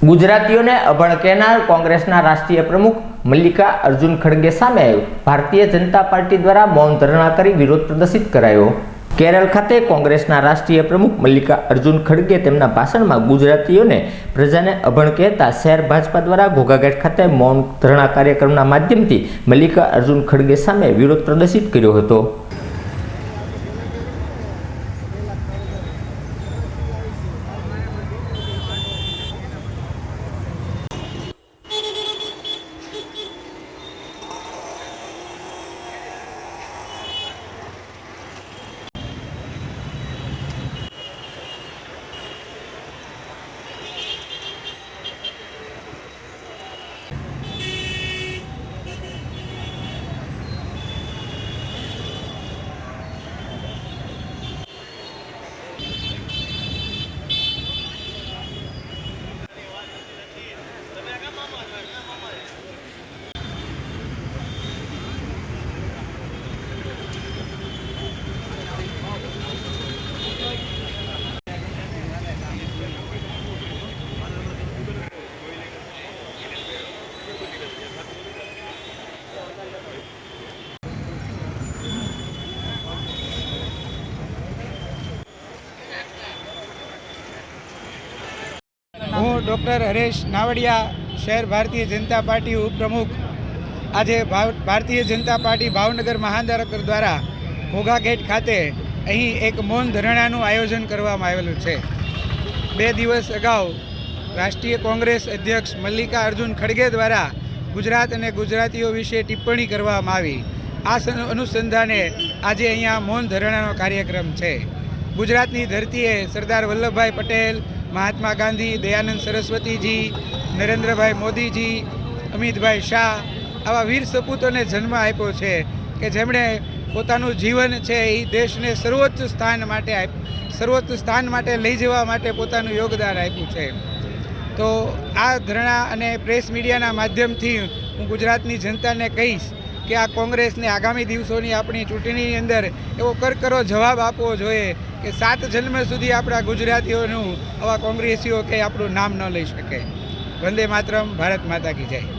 ગુજરાતીઓને અભણ કહેનાર કોંગ્રેસના રાષ્ટ્રીય પ્રમુખ મલ્લિકા અર્જુન ખડગે સામે ભારતીય જનતા પાર્ટી દ્વારા મૌન ધરણા કરી વિરોધ પ્રદર્શિત કરાયો। કેરળ ખાતે કોંગ્રેસના રાષ્ટ્રીય પ્રમુખ મલ્લિકા અર્જુન ખડગે તેમના ભાષણમાં ગુજરાતીઓને પ્રજાને અભણ કહેતા શહેર ભાજપા દ્વારા ઘોઘાઘાટ ખાતે મૌન ધરણા કાર્યક્રમના માધ્યમથી મલ્લિકા અર્જુન ખડગે સામે વિરોધ પ્રદર્શિત કર્યો હતો। હું ડૉક્ટર હરેશ નાવડિયા, શહેર ભારતીય જનતા પાર્ટી ઉપપ્રમુખ। આજે ભારતીય જનતા પાર્ટી ભાવનગર મહાનગર દ્વારા ઘોઘાઘાટ ખાતે અહીં એક મૌન ધરણાનું આયોજન કરવામાં આવેલું છે। 2 દિવસ અગાઉ રાષ્ટ્રીય કોંગ્રેસ અધ્યક્ષ મલ્લિકા અર્જુન ખડગે દ્વારા ગુજરાત અને ગુજરાતીઓ વિશે ટિપ્પણી કરવામાં આવી। આ અનુસંધાને આજે અહીંયા મૌન ધરણાનો કાર્યક્રમ છે। ગુજરાતની ધરતીએ સરદાર વલ્લભભાઈ પટેલ, મહાત્મા ગાંધી, દયાનંદ સરસ્વતીજી, નરેન્દ્રભાઈ મોદીજી, અમિતભાઈ શાહ આવા વીર સપૂતોને જન્મ આપ્યો છે કે જેમણે પોતાનું જીવન છે એ દેશને સર્વોચ્ચ સ્થાન માટે લઈ જવા માટે પોતાનું યોગદાન આપ્યું છે। તો આ ધરણા અને પ્રેસ મીડિયાના માધ્યમથી હું ગુજરાતની જનતાને કહીશ કે આ કોંગ્રેસને આગામી દિવસોની આપણી ચૂંટણીની અંદર એવો કરકરો જવાબ આપવો જોઈએ કે 7 જન્મ સુધી આપણા ગુજરાતીઓનું આવા કોંગ્રેસીઓ કે આપણું નામ ન લઈ શકે। વંદે માતરમ, ભારત માતા કી જય।